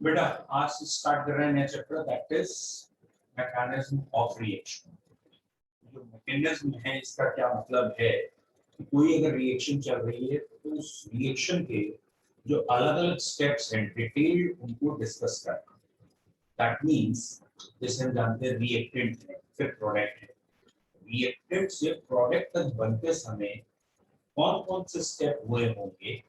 बेटा आज से स्टार्ट कर रहे हैं नया chapter that is mechanism of reaction. जो मैकेनिज्म है इसका क्या मतलब है कि कोई अगर रिएक्शन चल रही है तो उस रिएक्शन के जो अलग अलग स्टेप्स हैं डिटेल्ड उनको डिस्कस करना। दैट मींस जैसे हम जानते हैं रिएक्टेंट है फिर प्रोडक्ट है। रिएक्टेंट से प्रोडक्ट तक बनते समय कौन कौन से स्टेप हुए होंगे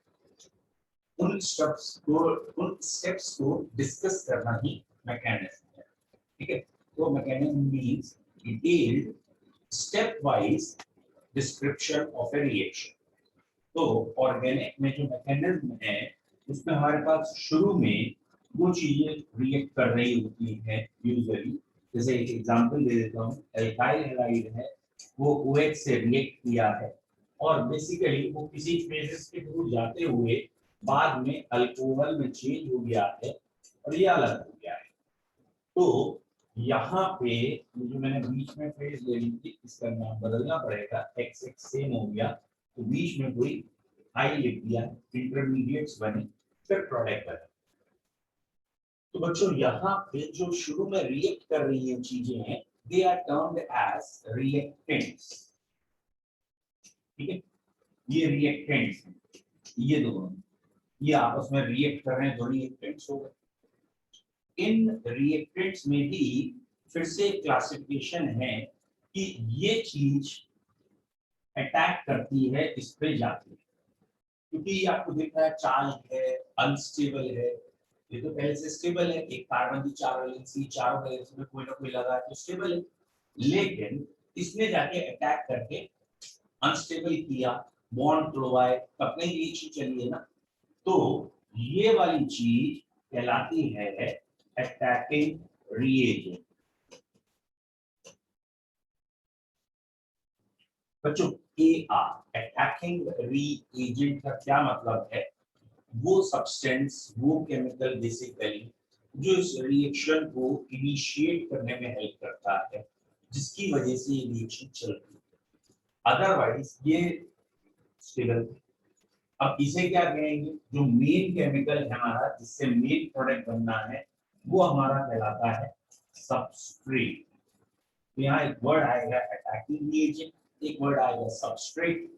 उन स्टेप्स को डिस्कस करना ही मैकेनिज्म है। ठीक है, तो mechanism means detailed step wise description of A reaction. तो ऑर्गेनिक में जो मैकेनिज्म है उसमें हमारे पास शुरू में वो चीजें रिएक्ट कर रही होती हैं यूजुअली। जैसे एक एग्जांपल दे देता हूँ, एल्काइल हैलाइड है वो OH से रिएक्ट किया है और बेसिकली वो किसी फेजेस के थ्रू जाते हुए बाद में अल्कोहल में चेंज हो गया है और ये अलग हो गया है। तो यहाँ पे जो मैंने बीच में फेज ले ली थी इसका नाम बदलना पड़ेगा, x सेम हो गया तो बीच में कोई आई लिख दिया, इंटरमीडिएट्स बने फिर प्रोडक्ट बने। तो बच्चों यहाँ पे जो शुरू में रिएक्ट कर रही है चीजें हैं they are termed as reactants. ठीक है, ये रिएक्टेंट्स ये दोनों ये आपस में रिएक्ट कर रहे हैं तो रिएक्टेंट्स हो गए। इन रिएक्टेंट्स में भी फिर से क्लासिफिकेशन है कि ये चीज अटैक करती है इस पे जाती है, क्योंकि आपको दिख रहा है चार्ज है अनस्टेबल है। ये तो पहले से स्टेबल है, एक कार्बन की 4 वैलेंसी चारों वैलेंसी में कोई ना कोई लगा तो स्टेबल है, लेकिन इसने जाके अटैक करके अनस्टेबल किया, बॉन्ड तोड़वाए तब कहीं रिएक्शन चली है ना। तो ये वाली चीज कहलाती है अटैकिंग रिएजेंट। बच्चों AR अटैकिंग रिएजेंट का क्या मतलब है? वो सब्सटेंस वो केमिकल बेसिकली जो इस रिएक्शन को इनिशिएट करने में हेल्प करता है जिसकी वजह से ये रिएक्शन चल रही है, अदरवाइज ये स्टेबल। अब इसे क्या कहेंगे? जो मेन केमिकल है हमारा जिससे मेन प्रोडक्ट बनना है वो हमारा कहलाता है सबस्ट्रेट। तो यहाँ एक वर्ड आएगा अटैकिंग रिएजेंट, एक वर्ड आएगा सबस्ट्रेट।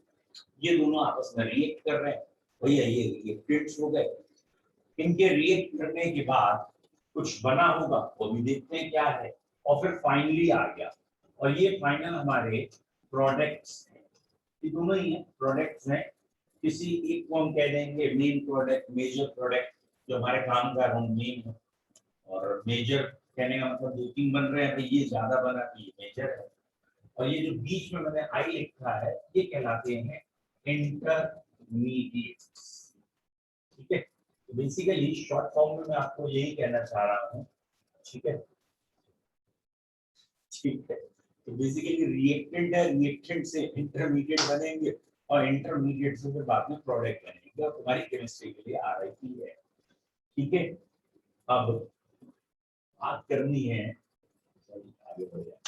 ये दोनों आपस में रिएक्ट कर रहे हैं, भैया ये रिएक्टेंट्स हो गए। इनके रिएक्ट करने के बाद कुछ बना होगा वो भी देखते हैं क्या है, और फिर फाइनली आ गया और ये फाइनल हमारे प्रोडक्ट्स हैं। ये दोनों ही प्रोडक्ट्स हैं, किसी एक को हम कह देंगे मेन प्रोडक्ट मेजर प्रोडक्ट जो हमारे काम का हम मेन है, और मेजर कहने का मतलब 2-3 बन रहे हैं भाई ये ज्यादा बना तो ये मेजर है, और ये जो बीच में मैंने आई लिखा है ये कहलाते हैं इंटरमीडिएट्स। ठीक है, तो बेसिकली शॉर्ट फॉर्म में मैं आपको यही कहना चाह रहा हूँ। ठीक है, ठीक है, तो बेसिकली रिएक्टेंट है, रिएक्टेंट से इंटरमीडिएट बनेंगे और इंटरमीडिएट से फिर बाद में प्रोडक्ट बनेंगे और तुम्हारी केमिस्ट्री के लिए आ रही है। ठीक है, अब बात करनी है, आगे बढ़ जाए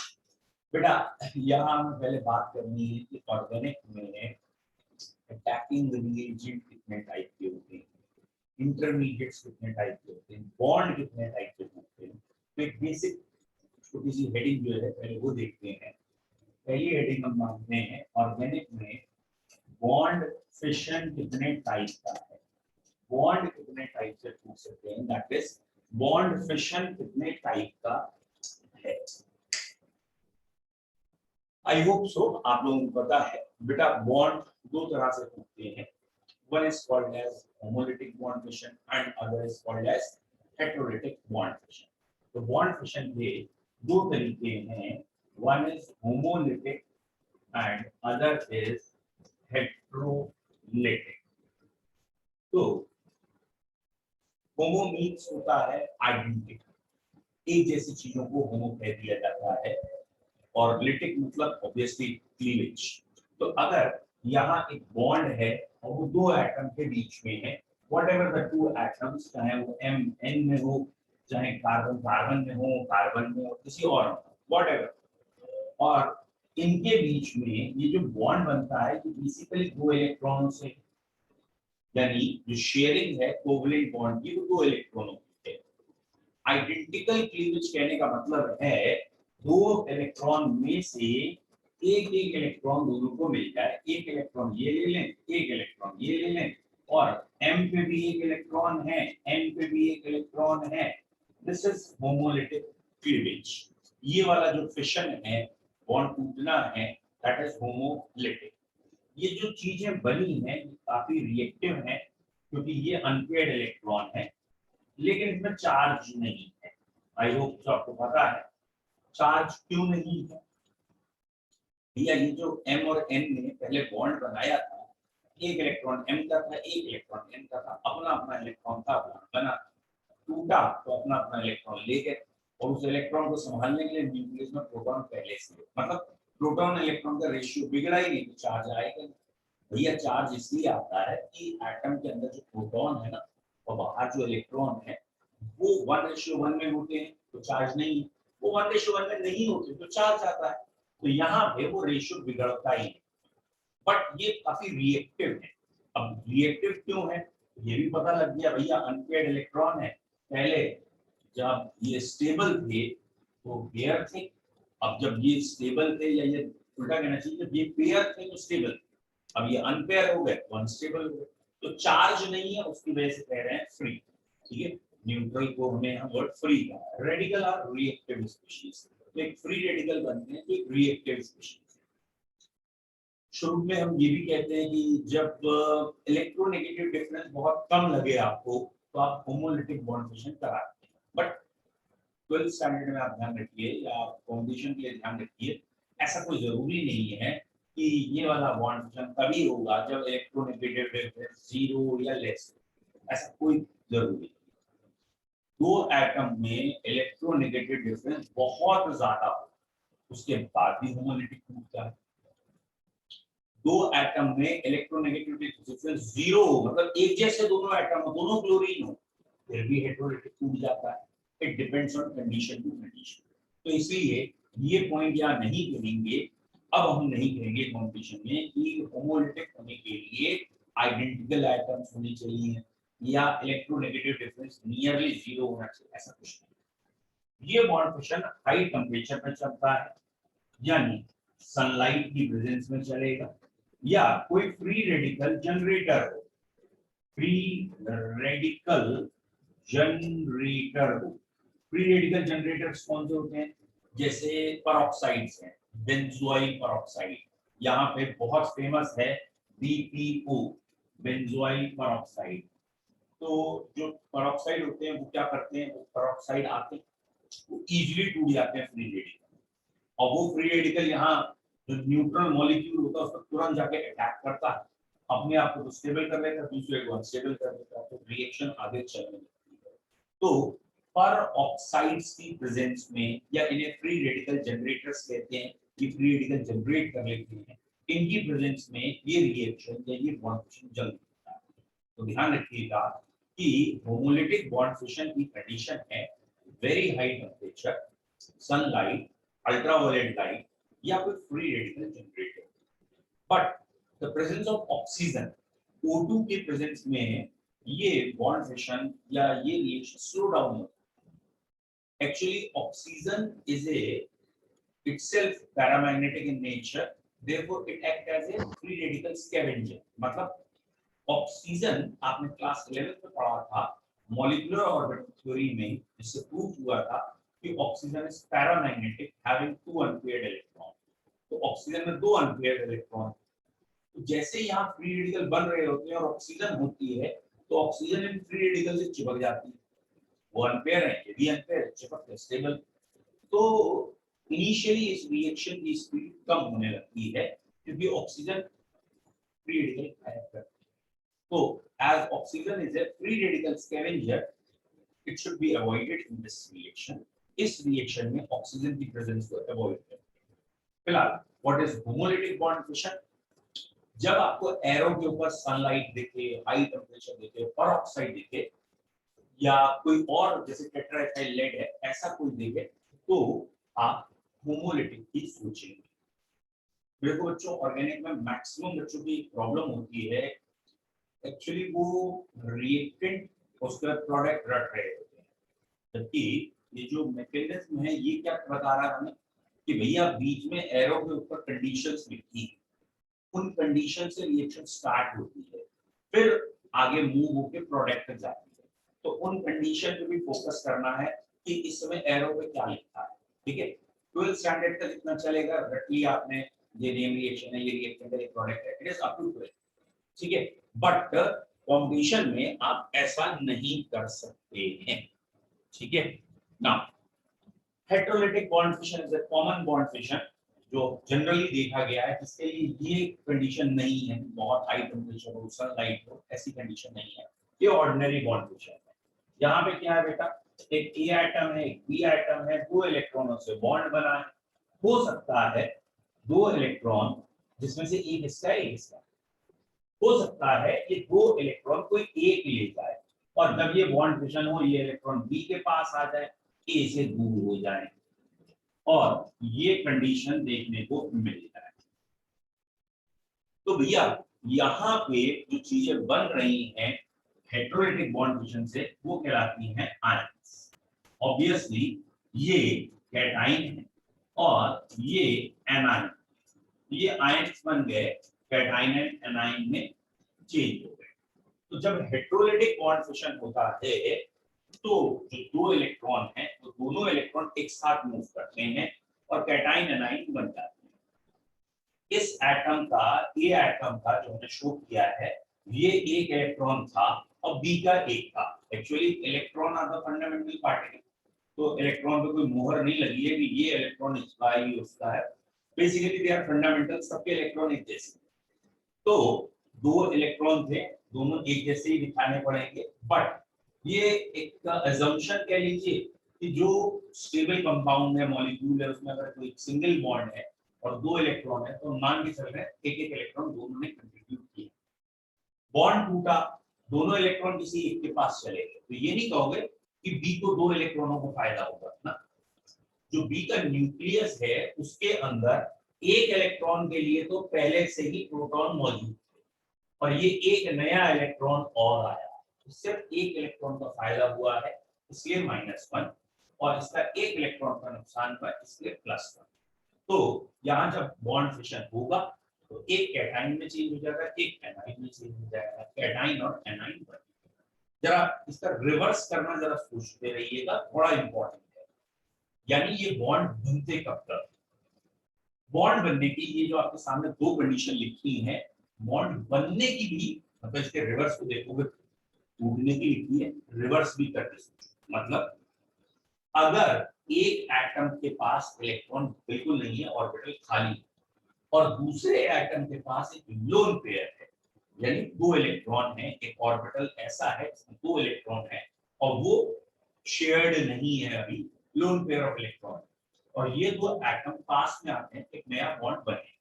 बेटा। यहाँ हमें पहले बात करनी है कि ऑर्गेनिक में अटैकिंग रिएजेंट कितने टाइप के होते हैं, इंटरमीडिएट्स कितने टाइप के होते हैं, बॉन्ड कितने टाइप के होते हैं। तो एक बेसिक छोटी सी हेडिंग जो है पहले वो देखते हैं। पहली हेडिंग हम मानते हैं ऑर्गेनिक में बॉन्ड फिशन कितने टाइप का है। बॉन्ड कितने टाइप से पूछ सकते हैं, दैट इज बॉन्ड फिशन कितने टाइप का है। आई होप सो आप लोगों को पता है बेटा। बॉन्ड दो तरह से होते हैं, one is called as homolytic bond fission and other is called as heterolytic bond fission. तो bond fission के दो तरीके हैं, one is homolytic and other is heterolytic. तो होमो मीन्स होता है आइडेंटिकल, एक जैसी चीजों को होमो कह दिया जाता है, और लिटिक मतलब ऑब्वियसली क्लीवेज। तो अगर यहाँ एक बॉन्ड है और वो दो एटम के बीच में है, व्हाटएवर द टू एटम्स, चाहे वो MN में हो, चाहे कार्बन कार्बन में हो, कार्बन में हो, किसी और व्हाटएवर, और इनके बीच में ये जो बॉन्ड बनता है ये बेसिकली दो इलेक्ट्रॉनों से, यानी जो शेयरिंग है कोवलेंट बॉन्ड की वो दो इलेक्ट्रॉनों की है। आइडेंटिकल क्लीवेज कहने का मतलब है दो इलेक्ट्रॉन में से एक एक इलेक्ट्रॉन दोनों को मिल जाए, एक इलेक्ट्रॉन ये ले लें, एक इलेक्ट्रॉन ये ले लें, और m पे भी एक इलेक्ट्रॉन है, n पे भी एक इलेक्ट्रॉन है। This is homolytic cleavage. ये वाला जो फिशन है, बॉन्ड टूटना है, दैट इज होमोलिटिक। ये जो चीजें बनी हैं काफी रिएक्टिव है, क्योंकि ये अनपेयर्ड इलेक्ट्रॉन है, लेकिन इसमें चार्ज नहीं है। आई होप तो आपको पता है चार्ज क्यों नहीं है। भैया ये जो m और n ने पहले बॉन्ड बनाया था, एक इलेक्ट्रॉन m का था, एक इलेक्ट्रॉन n का था, अपना अपना इलेक्ट्रॉन था, बॉन्ड बना, टूटा तो अपना अपना इलेक्ट्रॉन ले गए, और उस इलेक्ट्रॉन को संभालने के लिए न्यूक्लियस में प्रोटॉन पहले से, मतलब प्रोटॉन इलेक्ट्रॉन का रेशियो बिगड़ा ही नहीं, तो चार्ज आएगा नहीं। भैया चार्ज इसलिए आता है कि एटम के अंदर जो प्रोटॉन है ना, और बाहर जो इलेक्ट्रॉन है, वो 1:1 में होते हैं तो चार्ज नहीं, वो 1:1 में नहीं होते तो चार्ज आता है। तो यहाँ पे वो रेशियो बिगड़ता ही है, बट ये काफी रिएक्टिव है। अब रिएक्टिव क्यों है ये भी पता लग गया। भैया अनपेयर्ड इलेक्ट्रॉन है, पहले जब ये स्टेबल थे तो पेयर थे, अब जब ये स्टेबल थे, या ये उल्टा कहना चाहिए, जब ये पेयर थे तो स्टेबल, अब ये अनपेयर हो गए तो अनस्टेबल हो गए, तो चार्ज नहीं है, उसकी वजह से कह रहे हैं फ्री। ठीक है, न्यूट्रल को हमें यहाँ वर्ड फ्री का, रेडिकल आर रिएक्टिव स्पीशीज, तो एक फ्री रेडिकल बनते हैं तो एक रिएक्टिव स्पीशीज। शुरू में हम ये भी कहते हैं कि जब इलेक्ट्रोनेगेटिव डिफरेंस बहुत कम लगे आपको, तो आप होमोलिटिक बॉन्ड फिशन कराते हैं। बट 12th स्टैंडर्ड में आप ध्यान रखिए, या फाउंडेशन के लिए ध्यान रखिए, ऐसा कोई जरूरी नहीं है कि ये वाला बॉन्ड फिशन तभी होगा जब इलेक्ट्रोनेगेटिव डिफरेंस 0 या लेस, ऐसा कोई जरूरी नहीं। दो एटम में इलेक्ट्रोनेगेटिव डिफरेंस बहुत ज्यादा हो, उसके बाद भी होमोलिटिक टूटता है। दो एटम में इलेक्ट्रोनेगेटिविटी डिफरेंस 0 हो, मतलब एक जैसे दोनों एटम हो, दोनों क्लोरीन हो, फिर भी हेटेरोलिटिक टूट जाता है। It depends on condition to condition. तो इसलिए ये पॉइंट यहाँ नहीं करेंगे, अब हम नहीं करेंगे कंपटीशन में कि होमोलिटिक होने के लिए आइडेंटिकल एटम्स होने चाहिए या इलेक्ट्रोनेगेटिव डिफरेंस नियरली 0 होना चाहिए, ऐसा कुछ नहीं। ये बॉन्ड फिशन हाई टेम्परेचर में चलता है, यानी सनलाइट की प्रेजेंस में चलेगा, या कोई फ्री रेडिकल जनरेटर हो, फ्री रेडिकल जनरेटर हो। फ्री रेडिकल जनरेटर्स कौन से होते हैं, जैसे परऑक्साइड्स हैं, बेंजोइल परऑक्साइड, यहाँ पे बहुत फेमस है बीपीओ, बेंजोइल परऑक्साइड। तो जो परऑक्साइड होते हैं वो क्या करते हैं, वो परऑक्साइड आते हैं, वो इजीली टूट जाते हैं फ्री रेडिकल, और वो फ्री रेडिकल यहाँ जो न्यूट्रल मॉलिक्यूल होता है उस पर तुरंत जाके अटैक करता है, अपने आप को स्टेबल कर लेता है, दूसरे को अनस्टेबल कर देता है, तो रिएक्शन आगे चलने लगती है। तो पर ऑक्साइड्स की प्रेजेंस में, या इन्हें फ्री रेडिकल जनरेटर्स कहते हैं, ये फ्री रेडिकल जनरेट कर लेते हैं, इनकी प्रेजेंस में ये रिएक्शन या ये बॉन्ड फिशन जल्दी होता है। तो ध्यान रखिएगा कि होमोलिटिक बॉन्ड फिशन की कंडीशन है very high temperature, sunlight, ultraviolet light, या कोई free radical generator. But the presence of oxygen, O2 के प्रेजेंस में ये बॉन्ड फिशन या ये रिएक्शन स्लो डाउन होता है। Actually oxygen is a itself paramagnetic in nature, therefore it acts as a free radical scavenger। मतलब oxygen आपने class 11th में पढ़ा था मॉलिक्यूलर ऑर्बिटल थ्योरी में, जिससे प्रूव हुआ था कि oxygen is paramagnetic having 2 unpaired electron. तो ऑक्सीजन में 2 अनपेयर्ड इलेक्ट्रॉन, तो जैसे यहाँ फ्री रेडिकल बन रहे होते हैं और ऑक्सीजन होती है, तो ऑक्सीजन इन फ्री रेडिकल से चिपक जाती है, वो अनपेयर है, ये भी अनपेयर, चिपक स्टेबल। तो इनिशियली इस रिएक्शन की स्पीड कम होने लगती है, क्योंकि ऑक्सीजन फ्री रेडिकल गायब करती है। तो as oxygen is a free radical scavenger, it should be avoided in this reaction। इस रिएक्शन में ऑक्सीजन की प्रेजेंस को अवॉइड करें। फिलहाल what is homolytic bond fission, जब आपको एरो के ऊपर सनलाइट दिखे, हाई टेम्परेचर दिखे, परऑक्साइड दिखे, या कोई और जैसे टेट्राइथाइल लेड है ऐसा कोई दिखे, तो आप होमोलिटिक की सोचेंगे। देखो बच्चों, ऑर्गेनिक में मैक्सिमम बच्चों की प्रॉब्लम होती है, एक्चुअली वो रिएक्टेंट उसका प्रोडक्ट रट रहे होते हैं, जबकि ये जो मैकेनिज्म है ये क्या बता रहा है हमें कि भैया बीच में एरो के ऊपर कंडीशंस लिखी है, उन कंडीशन से रिएक्शन स्टार्ट होती है, फिर आगे मूव होकर प्रोडक्ट तक जाती है। तो उन कंडीशन पे भी फोकस करना है कि इस समय एरो पे क्या लिखा है। ठीक है, 12th स्टैंडर्ड तक इतना चलेगा, रटली आपने ये नेम रिएक्शन है, ये रिएक्शन है, ये प्रोडक्ट है, इट इज अप टू 12। ठीक है, बट कॉम्पिटिशन में आप ऐसा नहीं कर सकते हैं। ठीक है, now heterolytic bond fission is a common bond fission जो जनरली देखा गया है, जिसके लिए ये कंडीशन नहीं है बहुत हाई टेम्परेचर हो, सनलाइट हो, ऐसी कंडीशन नहीं है। ये ऑर्डिनरी बॉन्ड फिशन है। यहाँ पे क्या है बेटा, एक ए एटम है, एक बी एटम है, दो इलेक्ट्रॉनों से बॉन्ड बना है। हो सकता है दो इलेक्ट्रॉन जिसमें से एक इसका एक इसका, हो सकता है ये दो इलेक्ट्रॉन कोई एक ले जाए और जब ये बॉन्ड फिशन हो ये इलेक्ट्रॉन बी के पास आ जाए, ए से दूर हो जाए, और ये कंडीशन देखने को मिल जाए। तो भैया यहाँ पे जो चीजें बन रही हैं हेटेरोलिटिक बॉन्ड फिशन से, वो कहलाती हैं आयंस। ऑब्वियसली ये कैटाइन है और ये एनाइन, ये आयंस बन गए, कैटाइन एंड एनाइन में चेंज हो गए। तो जब हेटेरोलिटिक बॉन्ड फिशन होता है तो जो दो इलेक्ट्रॉन हैं वो दोनों इलेक्ट्रॉन एक साथ मूव करते हैं और कैटाइन एनाइन बन जाते हैं। इस एटम का, ए एटम का जो हमने शो किया है, ये एक इलेक्ट्रॉन था और बी का एक था। Actually electron are the fundamental particle, तो इलेक्ट्रॉन पे कोई मोहर नहीं लगी है कि ये इलेक्ट्रॉन इसका है, ये उसका है। बेसिकली दे आर फंडामेंटल, सबके इलेक्ट्रॉन एक जैसे। तो दो इलेक्ट्रॉन थे, दोनों एक जैसे ही दिखाने पड़ेंगे, बट ये एक अजम्पशन कह लीजिए कि जो स्टेबल कंपाउंड है, मॉलिक्यूल है, उसमें अगर कोई सिंगल बॉन्ड है और दो इलेक्ट्रॉन है तो मान के चल रहे हैं एक एक इलेक्ट्रॉन दोनों ने कंट्रीब्यूट किया। बॉन्ड टूटा, दोनों इलेक्ट्रॉन किसी एक के पास चले गए, तो ये नहीं कहोगे कि बी को दो इलेक्ट्रॉनों को फायदा होगा ना। जो बी का न्यूक्लियस है उसके अंदर एक इलेक्ट्रॉन के लिए तो पहले से ही प्रोटॉन मौजूद थे और ये एक नया इलेक्ट्रॉन और आया, तो सिर्फ एक इलेक्ट्रॉन का फायदा हुआ है, इसलिए -1, और इसका एक इलेक्ट्रॉन का नुकसान हुआ, इसलिए +1। तो यहाँ जब बॉन्ड फिशन होगा तो एक कैटाइन में चेंज हो जाएगा, एक एनाइन में चेंज हो जाएगा, कैटाइन और एनाइन बन। जरा इसका रिवर्स करना जरा सोचते रहिएगा, थोड़ा इंपॉर्टेंट है। यानी ये बॉन्ड बनते कब तक, बॉन्ड बनने की ये जो आपके सामने दो कंडीशन लिखी है, बॉन्ड बनने की भी, मतलब इसके रिवर्स को देखोगे, टूटने की लिखी है, रिवर्स भी करके सोचो। मतलब अगर एक एटम के पास इलेक्ट्रॉन बिल्कुल नहीं है, ऑर्बिटल खाली, और दूसरे एटम के पास एक लोन पेयर है, यानी दो इलेक्ट्रॉन है, एक ऑर्बिटल ऐसा है जिसमें दो इलेक्ट्रॉन है और वो शेयर्ड नहीं है अभी, लोन पेयर ऑफ इलेक्ट्रॉन, और ये दो एटम पास में आते हैं, एक नया बॉन्ड बने।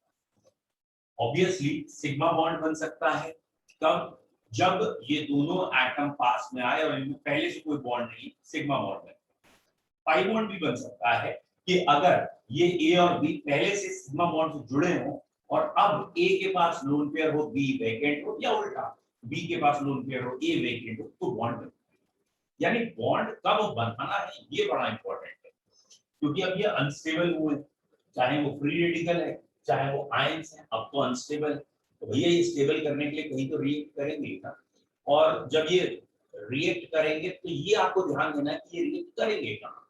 ऑब्वियसली सिग्मा बॉन्ड बन सकता है कब, जब ये दोनों एटम पास में आए और इनमें पहले से कोई बॉन्ड नहीं, सिग्मा बॉन्ड बने। पाई बॉन्ड भी बन सकता है कि अगर ये ए और बी पहले से सिग्मा बॉन्ड से जुड़े हो और अब ए के पास लोन पेयर हो, बी वेकेंट हो, या उल्टा बी के पास लोन पेयर हो, ए वेकेंट हो, तो बॉन्ड बने। यानी बॉन्ड कब बनाना है ये बड़ा इंपॉर्टेंट है, क्योंकि अब ये अनस्टेबल हुए, चाहे वो फ्री रेडिकल है चाहे वो आयंस है, अब तो अनस्टेबल है, तो भैया ये स्टेबल करने के लिए कहीं तो रिएक्ट करेंगे ना, और जब ये रिएक्ट करेंगे तो ये आपको ध्यान देना है कि ये रिएक्ट करेंगे कहाँ,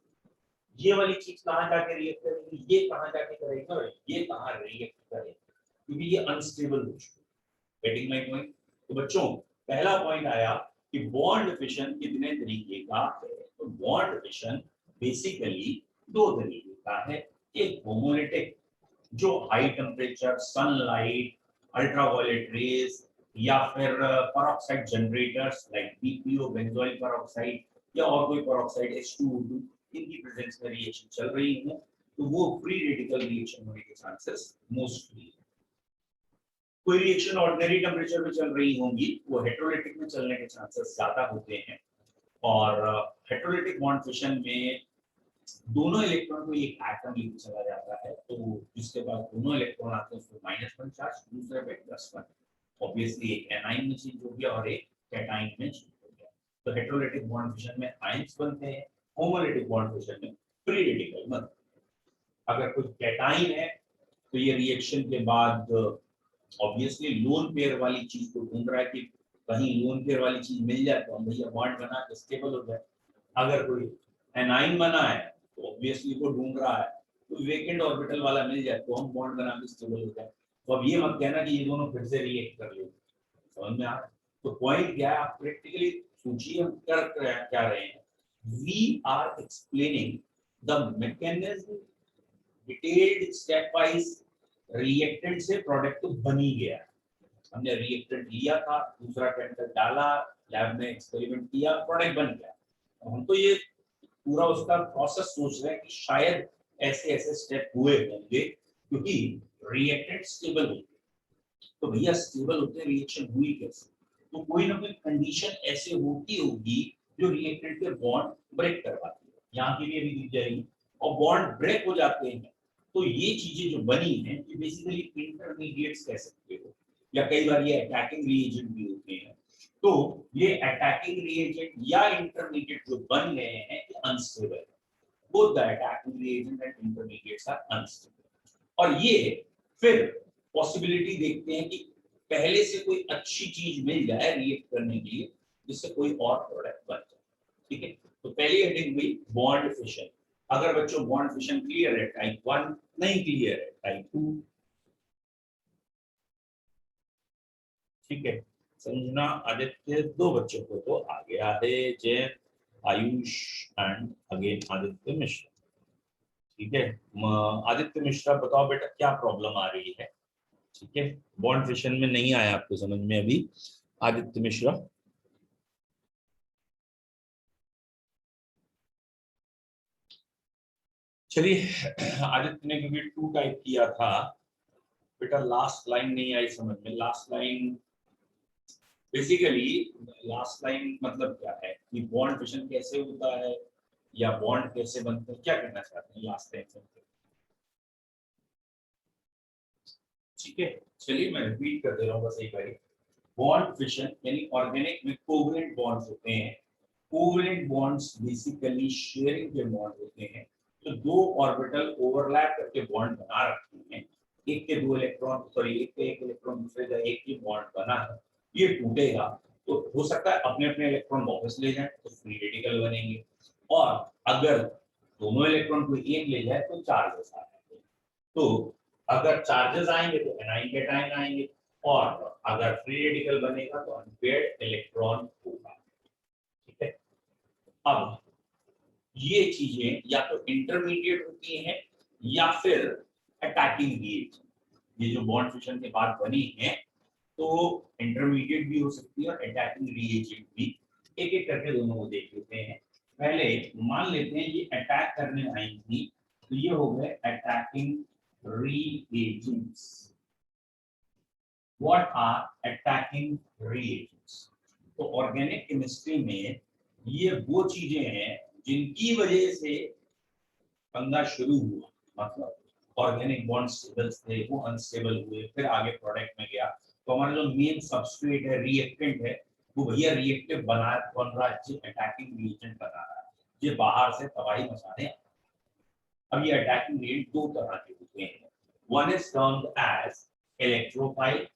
ये वाली चीज कहाँ जाके रिएक्ट करेगी, ये कहाँ जाके करेगा और ये कहाँ रिएक्ट करेगा, क्योंकि ये अनस्टेबल हो चुका है। Getting my point? तो बच्चों पहला पॉइंट आया कि बॉन्ड फिशन कितने तरीके का है। तो बॉन्ड फिशन बेसिकली दो तरीके का है, एक होमोलिटिक जो high temperature, sunlight, ultraviolet rays, या फिर peroxide generators like BPO, benzoyl peroxide, या और कोई पेरोक्साइड H2O2, इनकी प्रेजेंस में रिएक्शन चल रही है, तो वो फ्री रेडिकल रिएक्शन होने के चांसेस मोस्टली। कोई रिएक्शन ऑर्डिनरी टेम्परेचर पे चल रही होंगी वो हेटेरोलिटिक में चलने के चांसेस ज्यादा होते हैं, और हेटेरोलिटिक बॉन्ड फिशन में दोनों इलेक्ट्रॉन को एक एटम लेके चला जाता है, तो जिसके पास दोनों इलेक्ट्रॉन आते हैं उसको -1 चार्ज, दूसरे पे +1, ऑब्वियसली एक एनाइन में चेंज हो गया और एक कैटाइन में चेंज हो गया। तो हेटेरोलिटिक बॉन्ड फिशन में आयंस बनते हैं होमोलिटिक बॉन्ड फिशन में फ्री रेडिकल मतलब अगर कुछ कैटाइन है तो ये रिएक्शन के बाद ऑब्वियसली लोन पेयर वाली चीज को ढूंढ रहा है कि कहीं लोन पेयर वाली चीज मिल जाए तो हम भैया बॉन्ड बना के स्टेबल हो जाए। अगर कोई एनाइन बना है तो ऑब्वियसली वो ढूंढ रहा है तो वेकेंट ऑर्बिटल वाला मिल जाए तो हम बॉन्ड बना के स्टेबल हो जाए। तो अब ये मत कहना कि ये दोनों फिर से रिएक्ट कर ले, समझ में आ रहा है? तो पॉइंट क्या है, आप प्रैक्टिकली सोचिए हम कर क्या रहे हैं। We are explaining the mechanism detailed step wise. Reactant से प्रोडक्ट तो बन ही गया, हमने रिएक्टेंट लिया था, दूसरा केमिकल डाला, लैब में एक्सपेरिमेंट किया, प्रोडक्ट बन गया। हम तो ये पूरा उसका प्रोसेस सोच रहे हैं कि शायद ऐसे ऐसे स्टेप हुए होंगे क्योंकि रिएक्टेंट स्टेबल होते, तो भैया स्टेबल होते रिएक्शन हुई कैसे? तो कोई ना कोई कंडीशन ऐसे होती होगी जो रिएक्टेंट के बॉन्ड ब्रेक करवाती है, यहाँ की भी अभी दिख जाएगी। और बॉन्ड ब्रेक हो जाते हैं तो ये चीजें जो बनी हैं ये बेसिकली इंटरमीडिएट्स कह सकते हो, या कई बार ये अटैकिंग रिएजेंट भी होते हैं। तो ये अटैकिंग रिएजेंट या इंटरमीडिएट जो बन गए हैं ये अनस्टेबल है। Both the attacking reagent and intermediates are unstable. और ये फिर पॉसिबिलिटी देखते हैं कि पहले से कोई अच्छी चीज मिल जाए रिएक्ट करने के लिए जिससे कोई और प्रोडक्ट बन जाए। ठीक है, तो पहली हेडिंग हुई बॉन्ड फिशन। अगर बच्चों बॉन्ड फिशन क्लियर है टाइप 1, नहीं क्लियर है टाइप 2। ठीक है, संजना आदित्य दो बच्चों को तो आ गया है, जय आयुष एंड अगेन आदित्य मिश्रा। ठीक है, आदित्य मिश्रा बताओ बेटा क्या प्रॉब्लम आ रही है? ठीक है, बॉन्ड फिशन में नहीं आया आपको समझ में अभी, आदित्य मिश्रा? चलिए, आदित्य ने क्योंकि 2 टाइप किया था बेटा, लास्ट लाइन नहीं आई समझ में। Last line basically, last line मतलब क्या है कि बॉन्ड फिशन कैसे होता है या बॉन्ड कैसे बनते हैं, क्या कहना चाहते हैं लास्ट लाइन से? ठीक है, चलिए मैं रिपीट कर दे रहा हूँ बस एक बार। बॉन्ड फिशन यानी ऑर्गेनिक में कोवलेंट बॉन्ड्स होते हैं। कोवलेंट बॉन्ड्स बेसिकली शेयरिंग के बॉन्ड होते हैं, तो दो ऑर्बिटल ओवरलैप करके बॉन्ड बना रखते हैं। एक के दो इलेक्ट्रॉन, सॉरी एक के एक इलेक्ट्रॉन दूसरे का एक ही बॉन्ड बना है, ये टूटेगा तो हो सकता है अपने अपने इलेक्ट्रॉन वापस ले जाए तो फ्री रेडिकल बनेंगे, और अगर दोनों इलेक्ट्रॉन को एक ले जाए तो चार्जेस आ जाएंगे। तो अगर चार्जेस आएंगे तो एनाइन कैटाइन आएंगे, और अगर फ्री रेडिकल बनेगा तो अनपेयर्ड इलेक्ट्रॉन होगा। ठीक है, अब ये चीजें या तो इंटरमीडिएट होती हैं या फिर अटैकिंग रिएजेंट। ये जो बॉन्ड फिशन के बाद बनी है तो इंटरमीडिएट भी हो सकती है और अटैकिंग रिएजेंट भी। एक एक करके दोनों को देख लेते हैं। पहले मान लेते हैं ये अटैक करने आई थी, तो ये हो गए attacking reagents. What are attacking reagents? तो ऑर्गेनिक केमिस्ट्री में ये वो चीजें हैं जिनकी वजह से पंगा शुरू हुआ, मतलब ऑर्गेनिक बॉन्ड स्टेबल थे वो अनस्टेबल हुए, फिर आगे प्रोडक्ट में गया तो हमारा जो मेन सबस्ट्रेट है रिएक्टेंट है वो भैया रिएक्टिव बन रहा है, अटैकिंग रिएजेंट बना रहा है, ये बाहर से तबाही मचाने। अब ये अटैकिंग एजेंट दो तरह के होते हैं, one is termed as electrophile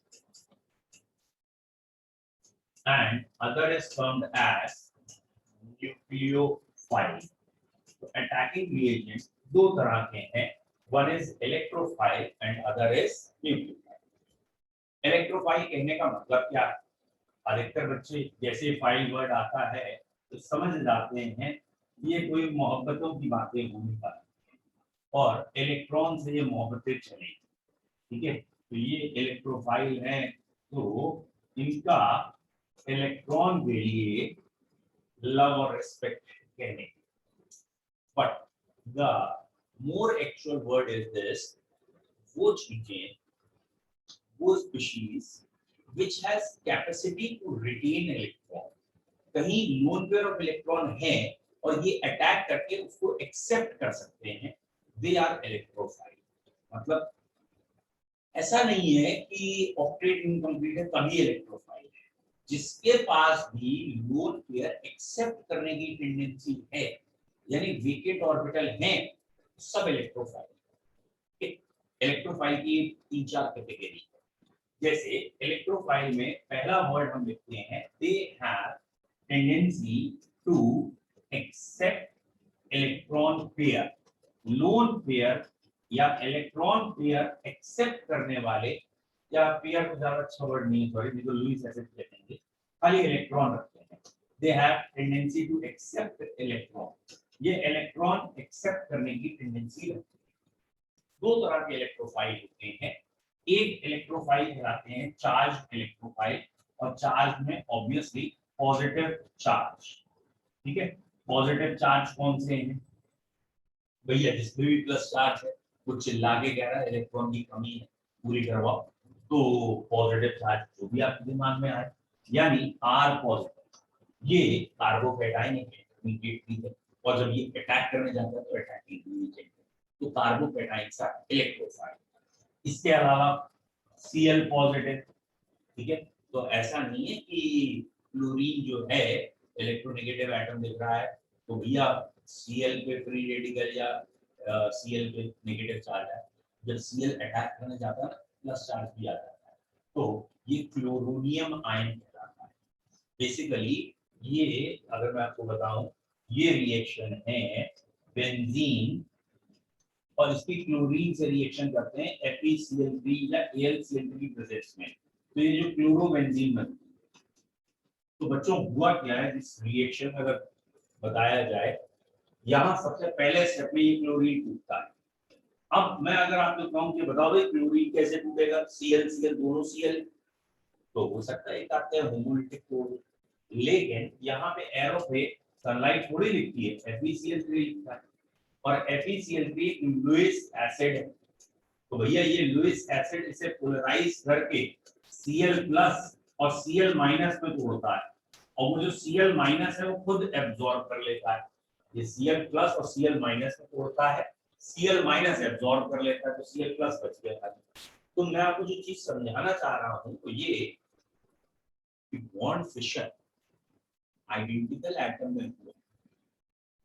and other is termed as nucleophile. तो अटैकिंग रिएजेंट दो तरह के हैं, one is electrophile and other is nucleophile. Electrophile कहने का मतलब क्या है? अधिकतर बच्चे जैसे फाइल वर्ड आता है तो समझ जाते हैं ये कोई मोहब्बतों की बातें होने पर, और इलेक्ट्रॉन से ये मोहब्बतें चलेंगी। ठीक है, तो ये इलेक्ट्रोफाइल है तो इनका इलेक्ट्रॉन के लिए लव और रिस्पेक्ट कहने, but the more actual word is this, वो चीजें, वो species which has capacity to retain electron, कहीं लोन पेयर ऑफ इलेक्ट्रॉन है और ये अटैक करके उसको एक्सेप्ट कर सकते हैं, दे आर इलेक्ट्रोफाइल। मतलब ऐसा नहीं है कि ऑक्टेट इनकम्प्लीट है तभी इलेक्ट्रोफाइल है, जिसके पास भी लोन पेयर एक्सेप्ट करने की टेंडेंसी है यानी वेकेंट ऑर्बिटल हैं सब इलेक्ट्रोफाइल। इलेक्ट्रोफाइल की 3-4 कैटेगरी है। जैसे इलेक्ट्रोफाइल में पहला वर्ड हम लिखते हैं they have tendency to accept electron pair. Lone pair या इलेक्ट्रॉन पेयर एक्सेप्ट करने वाले, या पेयर को ज्यादा अच्छा वर्ड नहीं है, सॉरी, नहीं तो लुईस एसिड लिखेंगे, खाली इलेक्ट्रॉन रखते हैं। They have tendency to accept electron, ये इलेक्ट्रॉन एक्सेप्ट करने की टेंडेंसी रखते हैं। दो तरह के इलेक्ट्रोफाइल होते हैं। एक इलेक्ट्रोफाइल कहलाते हैं चार्ज इलेक्ट्रोफाइल, और चार्ज में ऑब्वियसली पॉजिटिव चार्ज। ठीक है, पॉजिटिव चार्ज कौन से हैं भैया? जिसमें भी प्लस चार्ज है वो चिल्ला के कह रहा है इलेक्ट्रॉन की कमी है, पूरी करवाओ, तो पॉजिटिव चार्ज जो भी आपके दिमाग में आए, यानी आर पॉजिटिव, ये कार्बोकैटायन इंटरमीडिएट भी है, और जब ये अटैक करने जाता है तो अटैकिंग भी है, तो कार्बोकैटायन का इलेक्ट्रोफाइल। इसके अलावा Cl पॉजिटिव। ठीक है, तो ऐसा नहीं है कि क्लोरीन जो है इलेक्ट्रोनेगेटिव एटम दिख रहा है तो भैया Cl पे फ्री रेडिकल या Cl पे नेगेटिव चार्ज है। जब Cl अटैक करने जाता है प्लस चार्ज भी आ जाता है, तो ये क्लोरोनियम आयन कहलाता है। बेसिकली ये, अगर मैं आपको बताऊं, ये रिएक्शन है बेंजीन और इसकी क्लोरीन से रिएक्शन करते हैं FeCl3 या AlCl3 की प्रेजेंस में, तो ये जो क्लोरोबेंजीन बनती है। तो बच्चों हुआ क्या है इस रिएक्शन में, अगर बताया जाए, यहाँ सबसे पहले स्टेप में ये क्लोरीन टूटता है। अब मैं अगर आपको कहूं कि बताओ भाई क्लोरीन कैसे टूटेगा, Cl दोनों Cl, तो हो सकता है आते हैं होमोलिटिक कोड, लेकिन यहाँ पे एरो पे सनलाइट थोड़ी लिखती है, FeCl3 लिखता है, और FeCl3 लुईस एसिड है। तो भैया ये लुईस एसिड इसे पोलराइज करके Cl प्लस और Cl माइनस में तोड़ता है, और वो जो Cl माइनस है वो खुद एब्जॉर्ब कर लेता है। ये Cl प्लस और Cl माइनस में तोड़ता है, Cl माइनस एब्जॉर्ब कर लेता है, तो Cl प्लस बच गया। तो मैं आपको जो चीज समझाना चाह रहा हूं तो ये बॉन्ड फिशन आइडेंटिकल एटम में हुआ,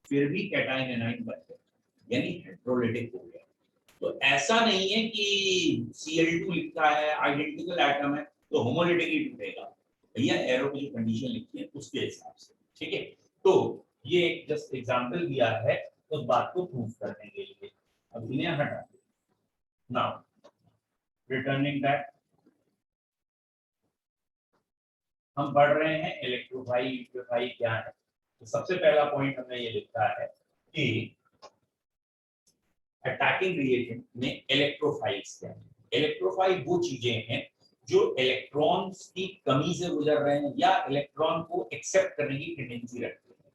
फिर भी कैटायन एनाइन बन गया, यानी हेटेरोलिटिक हो गया। तो ऐसा नहीं है कि Cl2 लिखा है आइडेंटिकल एटम है तो होमोलिटिक ही टूटेगा, भैया एरो की जो कंडीशन लिखी है उसके हिसाब से। ठीक है, तो ये एक जस्ट एग्जांपल दिया है उस बात को प्रूव करने के लिए। अब इन्हें हटा दो। नाउ रिटर्निंग बैक, हम पढ़ रहे हैं इलेक्ट्रोफाइल न्यूक्लियोफाइल क्या है। तो सबसे पहला पॉइंट हमने ये लिखा है कि अटैकिंग रिएजेंट में इलेक्ट्रोफाइल्स क्या है। इलेक्ट्रोफाइल वो चीजें हैं जो इलेक्ट्रॉन्स की कमी से गुजर रहे हैं या इलेक्ट्रॉन को एक्सेप्ट करने की टेंडेंसी रखते हैं।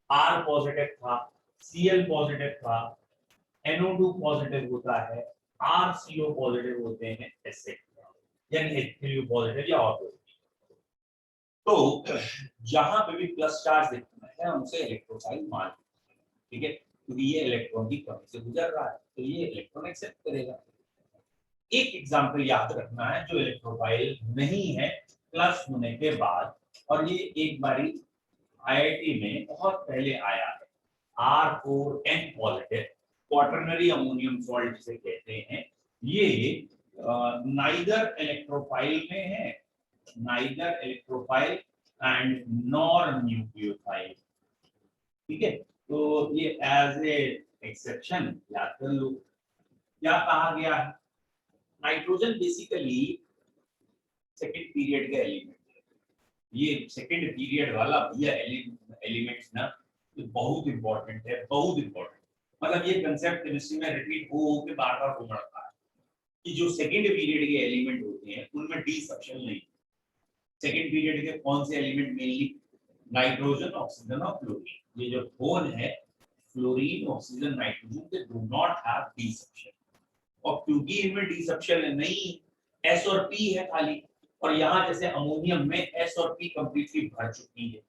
आर पॉजिटिव था, Cl पॉजिटिव था, NO2 पॉजिटिव होता है, RCO पॉजिटिव होते हैं, एक्सेट्रा, यानी H3O पॉजिटिव या और। तो जहां पे भी प्लस चार्ज दिखता है उनसे इलेक्ट्रोफाइल मान, ठीक है, क्योंकि ये इलेक्ट्रॉन की कमी से गुजर रहा है तो ये इलेक्ट्रॉन एक्सेप्ट करेगा। एक एग्जांपल याद रखना है जो इलेक्ट्रोफाइल नहीं है प्लस होने के बाद, और ये एक बारी IIT में बहुत पहले आया है, R4N positive quaternary ammonium salt जिसे कहते हैं, ये नाइदर इलेक्ट्रोफाइल में है, neither electrophile and nor nucleophile. ठीक है, तो ये एज ए एक्सेप्शन याद कर लो। क्या कहा गया है, नाइट्रोजन बेसिकली सेकंड पीरियड का एलिमेंट है। ये सेकंड पीरियड वाला भैया एलिमेंट्स ना तो बहुत इंपॉर्टेंट है, बहुत इंपॉर्टेंट। मतलब ये कंसेप्ट केमिस्ट्री में रिपीट हो के बार-बार हो रहा है कि जो सेकंड पीरियड के एलिमेंट होते हैं उनमें डी सब्स्टिट्यूशन नहीं। सेकंड पीरियड के कौन से एलिमेंट मेनली, नाइट्रोजन, ऑक्सीजन और फ्लोरीन। ये जो फोन है fluorine, oxygen, nitrogen, they do not have D substitution, और क्योंकि इनमें डी सब्स्टिट्यूशन नहीं, S और P है खाली, और यहाँ जैसे अमोनियम में S और P कंप्लीटली भर चुकी है।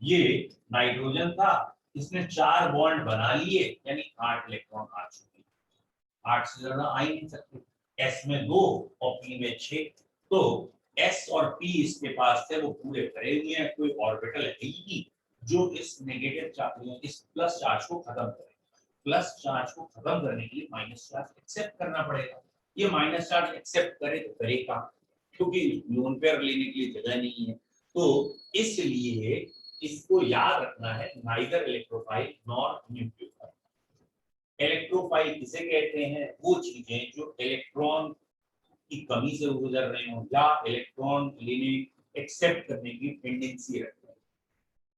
ये नाइट्रोजन था, इसने 4 बॉन्ड बना लिए, यानी 8 इलेक्ट्रॉन आ चुके, 8 से ज्यादा आ ही नहीं सकते। S में 2 और P में 6, तो S और P इसके पास थे वो पूरे भरे हुए हैं, कोई ऑर्बिटल है ही नहीं, जो इस नेगेटिव चार्ज, इस प्लस चार्ज को खत्म करे। प्लस चार्ज को खत्म करने के लिए माइनस चार्ज एक्सेप्ट करना पड़ेगा। ये माइनस चार्ज एक्सेप्ट करे तो करेगा, क्योंकि लोन पेयर लेने के लिए जगह नहीं है। तो इसलिए इसको याद रखना है, neither electrophile nor nucleophile. Electrophile किसे कहते हैं? वो चीजें जो इलेक्ट्रॉन की कमी से गुजर रहे हो या इलेक्ट्रॉन लेने एक्सेप्ट करने की टेंडेंसी रखते हैं।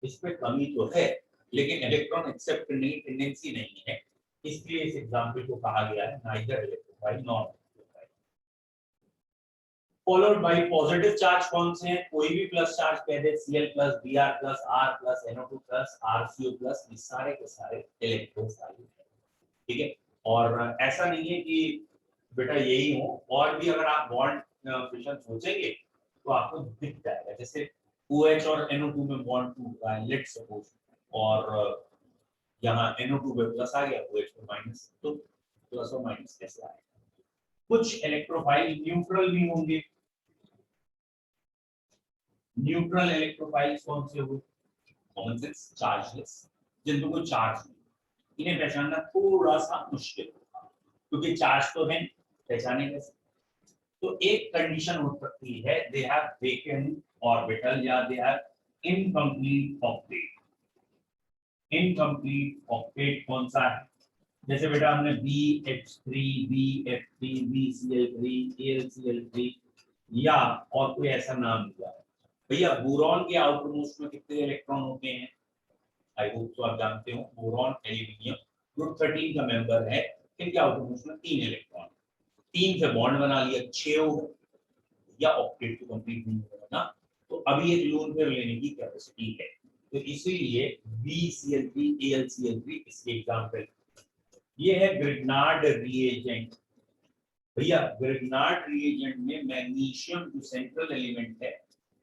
इस पे कमी तो है, लेकिन इलेक्ट्रॉन एक्सेप्ट करने की टेंडेंसी नहीं है, इसलिए इस एग्जाम्पल को कहा गया है neither electrophile nor electrophile. Followed by positive charge कौन से हैं? कोई भी प्लस चार्ज कह दे, Cl plus, Br plus, R plus, NO2 plus, RCO plus, ये सारे के सारे इलेक्ट्रोफाइल हैं। ठीक है, और ऐसा नहीं है कि बेटा यही हो, और भी अगर आप बॉन्ड फिशन सोचेंगे तो आपको दिख जाएगा। जैसे OH और NO2 में बॉन्ड टूट रहा है, लेट्स सपोज, और यहाँ NO2 पे प्लस आ गया, OH पे माइनस, तो प्लस और माइनस कैसे आएगा? कुछ इलेक्ट्रोफाइल न्यूट्रल भी होंगे। न्यूट्रल इलेक्ट्रोफाइल कौन से हुए? कॉमन सेंस, चार्जलेस, जिनको कोई चार्ज नहीं। इन्हें पहचानना थोड़ा सा मुश्किल होगा, क्योंकि चार्ज तो है, पहचाने कैसे? तो एक कंडीशन हो सकती है, दे हैव वेकेंट ऑर्बिटल या they have incomplete octet. Incomplete octet कौन सा है? जैसे बेटा हमने BH3, BF3, BCl3, AlCl3 या और कोई ऐसा नाम दिया। भैया बोरॉन के आउटर मोस्ट में कितने इलेक्ट्रॉन होते हैं? आई होप तो आप जानते हो, बोरॉन एल्यूमिनियम ग्रुप 13 का मेंबर है, इनके आउटर मोस्ट में 3 इलेक्ट्रॉन, 3 से बॉन्ड बना लिया, 6 हो गए, या ऑक्टेट को कंप्लीट नहीं होगा ना, तो अभी एक लोन पेयर लेने की कैपेसिटी है। तो इसीलिए BCl3, AlCl3 इसके एग्जांपल। ये है ग्रिग्नार्ड रिएजेंट। भैया ग्रिग्नार्ड रिएजेंट में मैग्नीशियम जो सेंट्रल एलिमेंट है